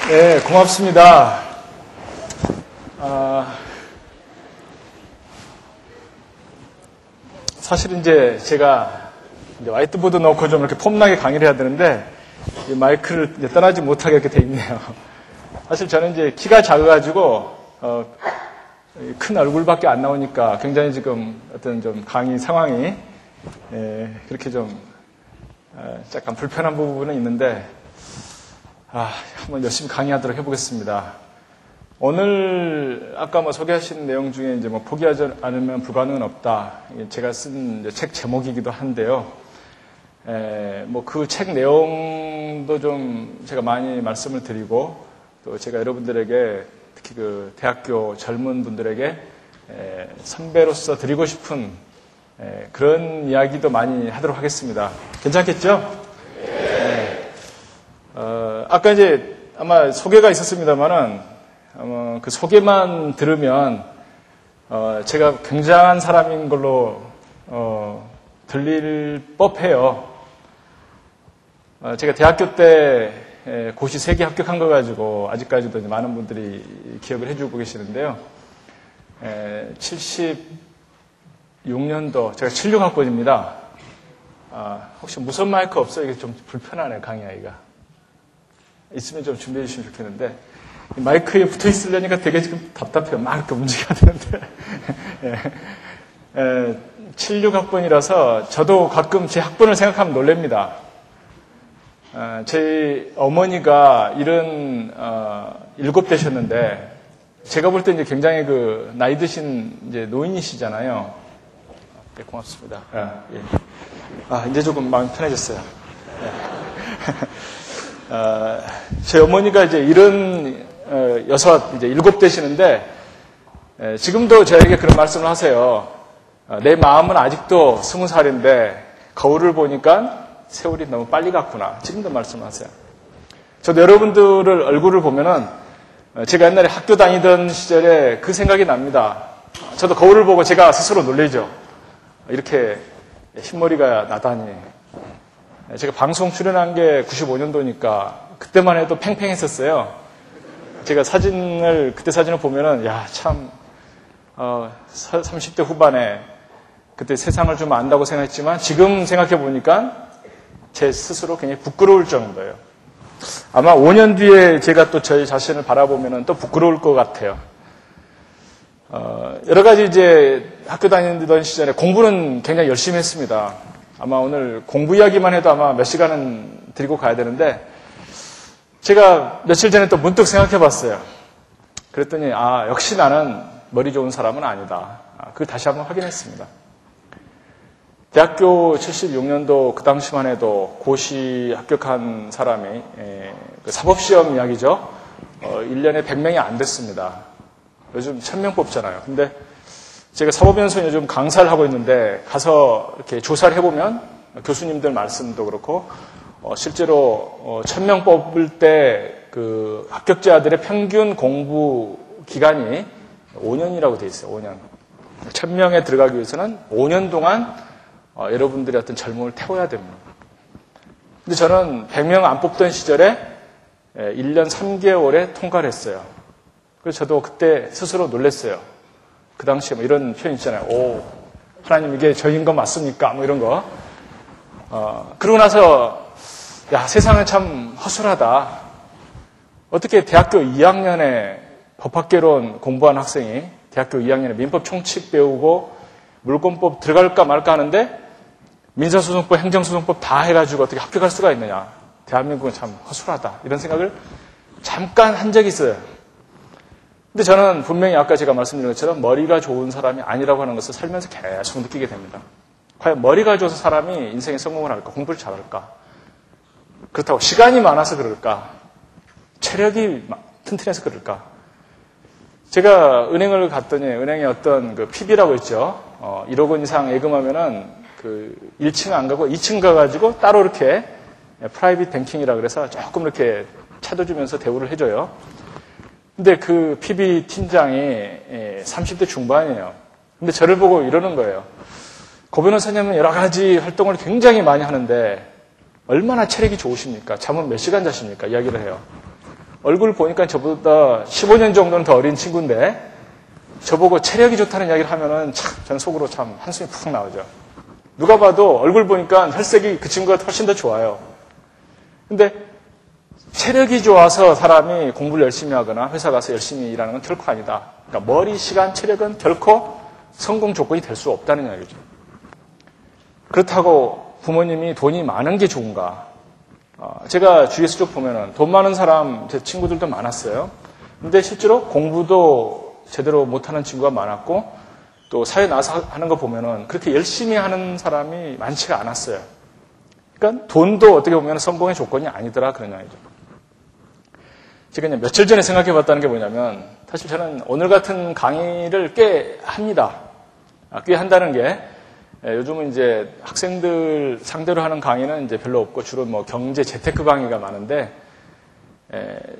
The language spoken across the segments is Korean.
네, 고맙습니다. 사실 이제 제가 화이트보드 넣고 좀 이렇게 폼나게 강의를 해야 되는데, 이 마이크를 이제 떠나지 못하게 이렇게 돼 있네요. 사실 저는 이제 키가 작아가지고, 큰 얼굴밖에 안 나오니까 굉장히 지금 어떤 좀 강의 상황이, 그렇게 좀, 약간 불편한 부분은 있는데, 한번 열심히 강의하도록 해보겠습니다. 오늘 아까 소개하신 내용 중에 이제 포기하지 않으면 불가능은 없다. 제가 쓴 책 제목이기도 한데요. 그 책 내용도 좀 제가 많이 말씀을 드리고 또 제가 여러분들에게 특히 그 대학교 젊은 분들에게 선배로서 드리고 싶은 그런 이야기도 많이 하도록 하겠습니다. 괜찮겠죠? 아까 이제 아마 소개가 있었습니다만은, 그 소개만 들으면, 제가 굉장한 사람인 걸로, 들릴 법해요. 제가 대학교 때 고시 3개 합격한 거 가지고 아직까지도 이제 많은 분들이 기억을 해주고 계시는데요. 76년도, 제가 76학번입니다. 혹시 무선 마이크 없어요? 이게 좀 불편하네요, 강의하기가. 있으면 좀 준비해 주시면 좋겠는데, 마이크에 붙어 있으려니까 되게 지금 답답해요. 막 이렇게 움직여야 되는데. 76학번이라서 저도 가끔 제 학번을 생각하면 놀랍니다. 제 어머니가 77되셨는데, 제가 볼 때 이제 굉장히 그 나이 드신 이제 노인이시잖아요. 네, 고맙습니다. 이제 조금 마음이 편해졌어요. 제 어머니가 이제 76, 이제 7 되시는데, 지금도 저에게 그런 말씀을 하세요. 내 마음은 아직도 20살인데, 거울을 보니까 세월이 너무 빨리 갔구나. 지금도 말씀하세요. 저도 여러분들을 얼굴을 보면은, 제가 옛날에 학교 다니던 시절에 그 생각이 납니다. 저도 거울을 보고 제가 스스로 놀라죠. 이렇게 흰머리가 나다니. 제가 방송 출연한 게 95년도니까 그때만 해도 팽팽했었어요. 제가 그때 사진을 보면은, 참, 30대 후반에 그때 세상을 좀 안다고 생각했지만 지금 생각해 보니까 제 스스로 굉장히 부끄러울 정도예요. 아마 5년 뒤에 제가 또 저희 자신을 바라보면은 또 부끄러울 것 같아요. 여러 가지 이제 학교 다니던 시절에 공부는 굉장히 열심히 했습니다. 아마 오늘 공부 이야기만 해도 아마 몇 시간은 드리고 가야 되는데, 제가 며칠 전에 또 문득 생각해 봤어요. 그랬더니, 역시 나는 머리 좋은 사람은 아니다. 그걸 다시 한번 확인했습니다. 대학교 76년도 그 당시만 해도 고시 합격한 사람이, 그 사법시험 이야기죠. 1년에 100명이 안 됐습니다. 요즘 1000명 뽑잖아요. 근데 제가 사법연수원 요즘 강사를 하고 있는데 가서 이렇게 조사를 해보면 교수님들 말씀도 그렇고 실제로 1000명 뽑을 때 그 합격자들의 평균 공부 기간이 5년이라고 돼 있어요. 5년. 1000명에 들어가기 위해서는 5년 동안 여러분들의 어떤 젊음을 태워야 됩니다. 근데 저는 100명 안 뽑던 시절에 1년 3개월에 통과를 했어요. 그래서 저도 그때 스스로 놀랐어요. 그 당시에 이런 표현 있잖아요. 하나님 이게 저인 거 맞습니까? 이런 거. 그러고 나서, 세상은 참 허술하다. 어떻게 대학교 2학년에 법학개론 공부한 학생이 대학교 2학년에 민법 총칙 배우고 물권법 들어갈까 말까 하는데 민사소송법, 행정소송법 다 해가지고 어떻게 합격할 수가 있느냐. 대한민국은 참 허술하다. 이런 생각을 잠깐 한 적이 있어요. 근데 저는 분명히 아까 제가 말씀드린 것처럼 머리가 좋은 사람이 아니라고 하는 것을 살면서 계속 느끼게 됩니다. 과연 머리가 좋아서 사람이 인생에 성공을 할까? 공부를 잘할까? 그렇다고 시간이 많아서 그럴까? 체력이 튼튼해서 그럴까? 제가 은행을 갔더니 은행에 어떤 그 PB라고 있죠. 1억 원 이상 예금하면은 그 1층 안 가고 2층 가가지고 따로 이렇게 프라이빗 뱅킹이라 그래서 조금 이렇게 찾아주면서 대우를 해줘요. 근데 그 PB 팀장이 30대 중반이에요. 근데 저를 보고 이러는 거예요. 고 변호사님은 여러 가지 활동을 굉장히 많이 하는데 얼마나 체력이 좋으십니까? 잠은 몇 시간 자십니까? 이야기를 해요. 얼굴 보니까 저보다 15년 정도는 더 어린 친구인데 저보고 체력이 좋다는 이야기를 하면은 참 저는 속으로 참 한숨이 푹 나오죠. 누가 봐도 얼굴 보니까 혈색이 그 친구가 훨씬 더 좋아요. 근데 체력이 좋아서 사람이 공부를 열심히 하거나 회사 가서 열심히 일하는 건 결코 아니다. 그러니까 머리, 시간, 체력은 결코 성공 조건이 될 수 없다는 이야기죠. 그렇다고 부모님이 돈이 많은 게 좋은가? 제가 주위에서 쭉 보면은 돈 많은 사람, 제 친구들도 많았어요. 근데 실제로 공부도 제대로 못하는 친구가 많았고 또 사회 나와서 하는 거 보면은 그렇게 열심히 하는 사람이 많지가 않았어요. 그러니까 돈도 어떻게 보면 성공의 조건이 아니더라 그런 이야기죠. 제가 며칠 전에 생각해 봤다는 게 뭐냐면 사실 저는 오늘 같은 강의를 꽤 합니다. 꽤 한다는 게 요즘은 이제 학생들 상대로 하는 강의는 이제 별로 없고 주로 뭐 경제 재테크 강의가 많은데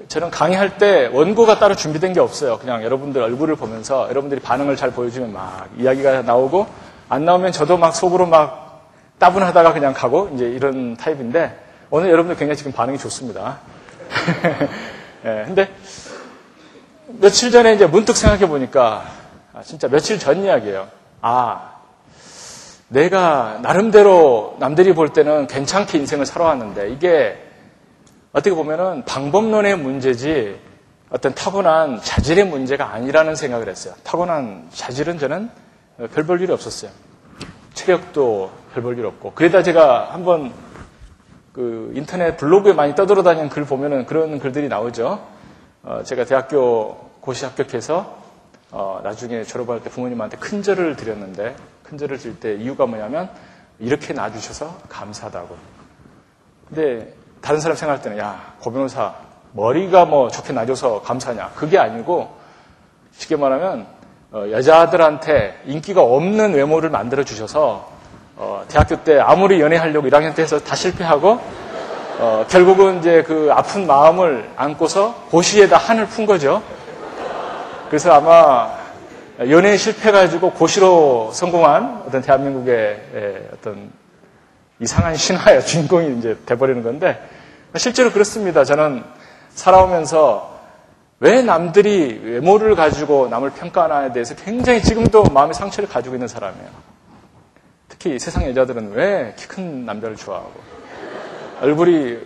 저는 강의할 때 원고가 따로 준비된 게 없어요. 그냥 여러분들 얼굴을 보면서 여러분들이 반응을 잘 보여주면 막 이야기가 나오고 안 나오면 저도 막 속으로 막 따분하다가 그냥 가고 이제 이런 타입인데 오늘 여러분들 굉장히 지금 반응이 좋습니다. 근데 며칠 전에 이제 문득 생각해 보니까 진짜 며칠 전 이야기예요. 내가 나름대로 남들이 볼 때는 괜찮게 인생을 살아왔는데 이게 어떻게 보면은 방법론의 문제지 어떤 타고난 자질의 문제가 아니라는 생각을 했어요. 타고난 자질은 저는 별 볼 일이 없었어요. 체력도 별 볼 일 없고. 그러다 제가 한번 그 인터넷 블로그에 많이 떠돌아다니는 글 보면은 그런 글들이 나오죠. 제가 대학교 고시 합격해서 나중에 졸업할 때 부모님한테 큰절을 드렸는데 큰절을 드릴 때 이유가 뭐냐면 이렇게 낳아주셔서 감사하다고. 근데 다른 사람 생각할 때는 고 변호사 머리가 뭐 좋게 낳아줘서 감사냐. 그게 아니고 쉽게 말하면 여자들한테 인기가 없는 외모를 만들어 주셔서 대학교 때 아무리 연애하려고 1학년 때 해서 다 실패하고 결국은 이제 그 아픈 마음을 안고서 고시에다 한을 푼 거죠. 그래서 아마 연애에 실패해가지고 고시로 성공한 어떤 대한민국의 어떤 이상한 신화의 주인공이 이제 돼버리는 건데 실제로 그렇습니다. 저는 살아오면서 왜 남들이 외모를 가지고 남을 평가하나에 대해서 굉장히 지금도 마음의 상처를 가지고 있는 사람이에요. 특히 세상 여자들은 왜 키 큰 남자를 좋아하고 얼굴이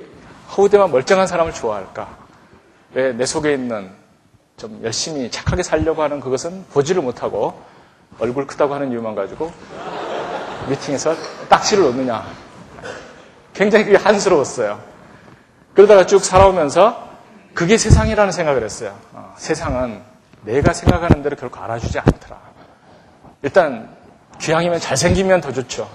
허우대만 멀쩡한 사람을 좋아할까? 왜 내 속에 있는 좀 열심히 착하게 살려고 하는 그것은 보지를 못하고 얼굴 크다고 하는 이유만 가지고 미팅에서 딱지를 놓느냐. 굉장히 그게 한스러웠어요. 그러다가 쭉 살아오면서 그게 세상이라는 생각을 했어요. 세상은 내가 생각하는 대로 결코 알아주지 않더라. 일단 귀향이면 잘생기면 더 좋죠.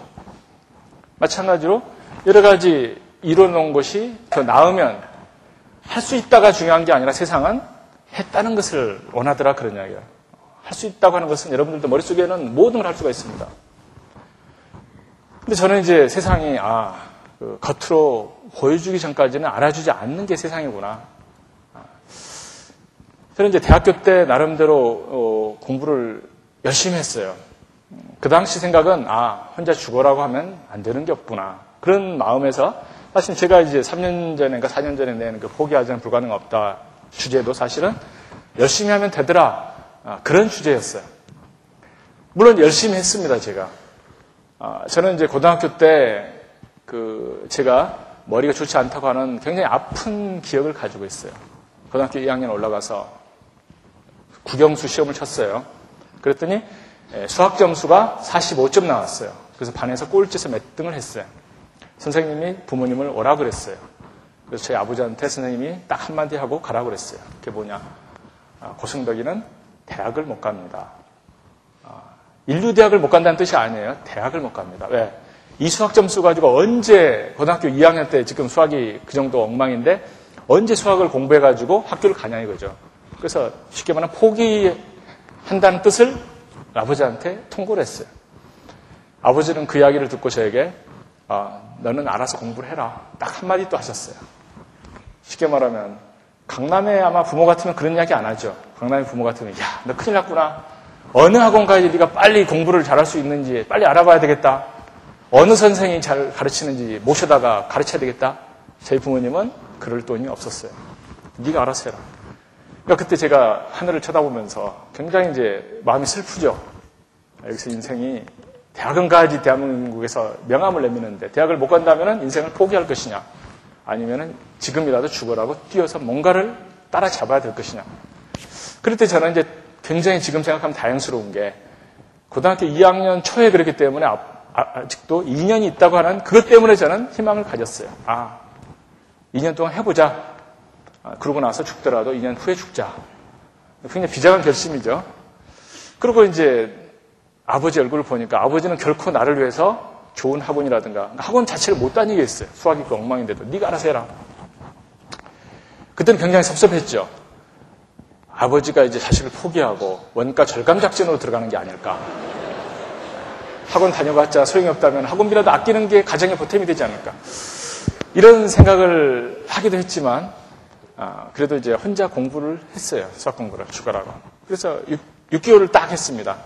마찬가지로 여러 가지 이뤄놓은 것이 더 나으면 할 수 있다가 중요한 게 아니라 세상은 했다는 것을 원하더라 그런 이야기예요. 할 수 있다고 하는 것은 여러분들도 머릿속에는 모든 걸 할 수가 있습니다. 근데 저는 이제 세상이 겉으로 보여주기 전까지는 알아주지 않는 게 세상이구나. 저는 이제 대학교 때 나름대로 공부를 열심히 했어요. 그 당시 생각은 혼자 죽어라고 하면 안 되는 게 없구나. 그런 마음에서 사실 제가 이제 3년 전인가 4년 전에 낸 그 포기하자는 불가능 없다 주제도 사실은 열심히 하면 되더라. 그런 주제였어요. 물론 열심히 했습니다, 제가. 저는 이제 고등학교 때 제가 머리가 좋지 않다고 하는 굉장히 아픈 기억을 가지고 있어요. 고등학교 2학년 올라가서 국영수 시험을 쳤어요. 그랬더니 수학 점수가 45점 나왔어요. 그래서 반에서 꼴찌에서 몇 등을 했어요. 선생님이 부모님을 오라 그랬어요. 그래서 저희 아버지한테 선생님이 딱 한마디 하고 가라 그랬어요. 그게 뭐냐. 고승덕이는 대학을 못 갑니다. 인류대학을 못 간다는 뜻이 아니에요. 대학을 못 갑니다. 왜? 이 수학 점수 가지고 언제 고등학교 2학년 때 지금 수학이 그 정도 엉망인데 언제 수학을 공부해가지고 학교를 가냐 이거죠. 그래서 쉽게 말하면 포기한다는 뜻을 아버지한테 통보를 했어요. 아버지는 그 이야기를 듣고 저에게 너는 알아서 공부를 해라. 딱 한마디 또 하셨어요. 쉽게 말하면 강남에 아마 부모 같으면 그런 이야기 안 하죠. 강남의 부모 같으면 너 큰일 났구나. 어느 학원 가야지 네가 빨리 공부를 잘할 수 있는지 빨리 알아봐야 되겠다. 어느 선생이 잘 가르치는지 모셔다가 가르쳐야 되겠다. 저희 부모님은 그럴 돈이 없었어요. 네가 알아서 해라. 그러니까 그때 제가 하늘을 쳐다보면서 굉장히 이제 마음이 슬프죠. 여기서 인생이 대학은 가야지 대한민국에서 명함을 내미는데 대학을 못 간다면 인생을 포기할 것이냐 아니면 지금이라도 죽으라고 뛰어서 뭔가를 따라잡아야 될 것이냐. 그럴 때 저는 이제 굉장히 지금 생각하면 다행스러운 게 고등학교 2학년 초에 그랬기 때문에 아직도 2년이 있다고 하는 그것 때문에 저는 희망을 가졌어요. 2년 동안 해보자. 그러고 나서 죽더라도 2년 후에 죽자. 굉장히 비장한 결심이죠. 그리고 이제 아버지 얼굴을 보니까 아버지는 결코 나를 위해서 좋은 학원이라든가 학원 자체를 못 다니게 했어요. 수학이 그 엉망인데도 네가 알아서 해라. 그때는 굉장히 섭섭했죠. 아버지가 이제 자식을 포기하고 원가 절감 작전으로 들어가는 게 아닐까. 학원 다녀봤자 소용이 없다면 학원비라도 아끼는 게 가정의 보탬이 되지 않을까. 이런 생각을 하기도 했지만 그래도 이제 혼자 공부를 했어요. 수학 공부를 추가라고. 그래서 6개월을 딱 했습니다.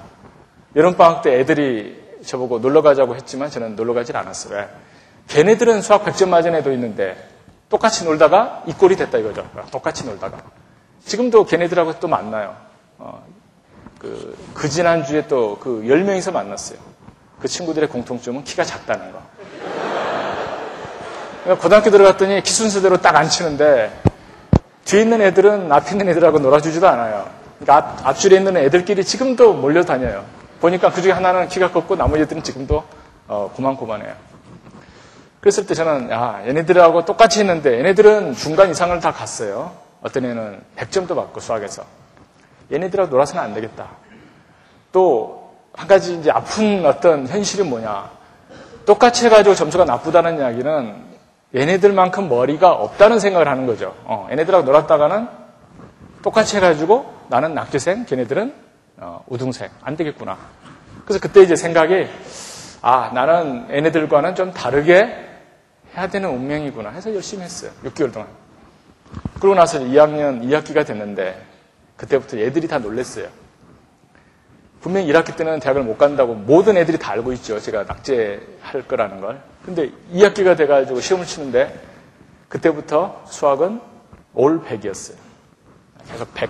여름방학 때 애들이 저보고 놀러 가자고 했지만 저는 놀러 가질 않았어요. 왜? 걔네들은 수학 100점 맞은 애도 있는데 똑같이 놀다가 이 꼴이 됐다 이거죠. 똑같이 놀다가. 지금도 걔네들하고 또 만나요. 그 지난주에 또 그 10명이서 만났어요. 그 친구들의 공통점은 키가 작다는 거. 고등학교 들어갔더니 키 순서대로 딱 앉히는데 뒤에 있는 애들은 앞에 있는 애들하고 놀아주지도 않아요. 그러니까 앞줄에 있는 애들끼리 지금도 몰려다녀요. 보니까 그중에 하나는 키가 컸고 나머지 애들은 지금도 고만고만해요. 그랬을 때 저는 얘네들하고 똑같이 했는데 얘네들은 중간 이상을 다 갔어요. 어떤 애는 100점도 받고 수학에서. 얘네들하고 놀아서는 안 되겠다. 또 한 가지 이제 아픈 어떤 현실은 뭐냐. 똑같이 해가지고 점수가 나쁘다는 이야기는 얘네들만큼 머리가 없다는 생각을 하는 거죠. 얘네들하고 놀았다가는 똑같이 해가지고 나는 낙제생, 걔네들은 우등생. 안 되겠구나. 그래서 그때 이제 생각이 나는 얘네들과는 좀 다르게 해야 되는 운명이구나 해서 열심히 했어요. 6개월 동안. 그러고 나서 2학년 2학기가 됐는데 그때부터 애들이 다 놀랬어요. 분명히 1학기 때는 대학을 못 간다고 모든 애들이 다 알고 있죠. 제가 낙제할 거라는 걸. 근데 2학기가 돼가지고 시험을 치는데 그때부터 수학은 올 100이었어요. 계속 100.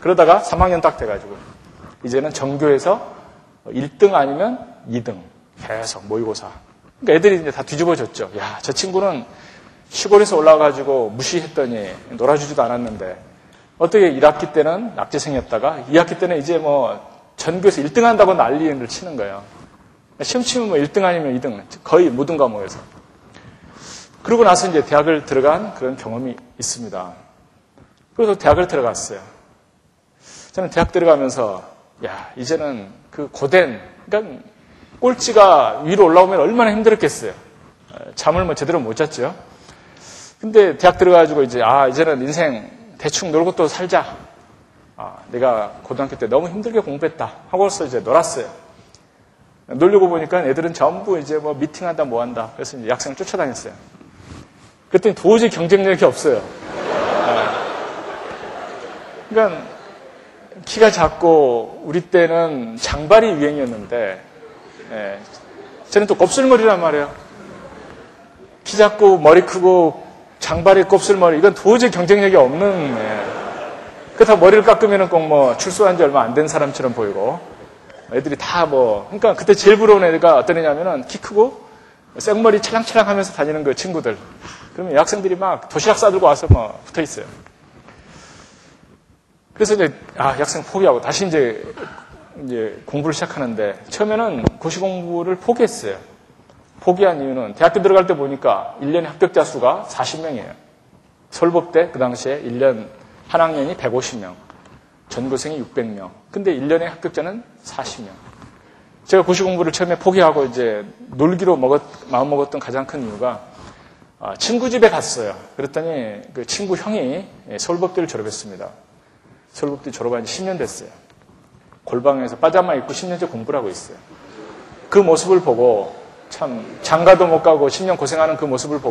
그러다가 3학년 딱 돼가지고 이제는 전교에서 1등 아니면 2등 계속 모의고사. 그러니까 애들이 이제 다 뒤집어졌죠. 야, 저 친구는 시골에서 올라와가지고 무시했더니 놀아주지도 않았는데 어떻게 1학기 때는 낙제생이었다가 2학기 때는 이제 뭐 전교에서 1등 한다고 난리를 치는 거예요. 시험 치면 뭐 1등 아니면 2등 거의 모든 과목에서. 그러고 나서 이제 대학을 들어간 그런 경험이 있습니다. 그래서 대학을 들어갔어요. 저는 대학 들어가면서 이제는 그 고된 그러니까 꼴찌가 위로 올라오면 얼마나 힘들었겠어요. 잠을 뭐 제대로 못 잤죠. 근데 대학 들어가가지고 이제는 인생 대충 놀고 또 살자. 내가 고등학교 때 너무 힘들게 공부했다. 하고서 이제 놀았어요. 놀려고 보니까 애들은 전부 이제 뭐 미팅한다 뭐 한다. 그래서 이제 학생을 쫓아다녔어요. 그랬더니 도저히 경쟁력이 없어요. 그러니까 키가 작고 우리 때는 장발이 유행이었는데 저는 또 곱슬머리란 말이에요. 키 작고 머리 크고 장발이 곱슬머리 이건 도저히 경쟁력이 없는 그렇다고 머리를 깎으면 꼭 뭐 출소한 지 얼마 안 된 사람처럼 보이고 애들이 다 그러니까 그때 제일 부러운 애가 어떤 애냐면은 키 크고 생머리 찰랑찰랑 하면서 다니는 그 친구들. 그러면 여학생들이 막 도시락 싸들고 와서 뭐 붙어 있어요. 그래서 이제 여학생 포기하고 다시 이제 공부를 시작하는데 처음에는 고시 공부를 포기했어요. 포기한 이유는 대학교 들어갈 때 보니까 1년에 합격자 수가 40명이에요. 서울법대 그 당시에 1년 한 학년이 150명, 전교생이 600명. 근데 1년에 합격자는 40명. 제가 고시 공부를 처음에 포기하고 이제 놀기로 마음먹었던 가장 큰 이유가 친구 집에 갔어요. 그랬더니 그 친구 형이 서울법대를 졸업했습니다. 서울법대 졸업한 지 10년 됐어요. 골방에서 파자마 입고 10년째 공부를 하고 있어요. 그 모습을 보고 참 장가도 못 가고 10년 고생하는 그 모습을 보고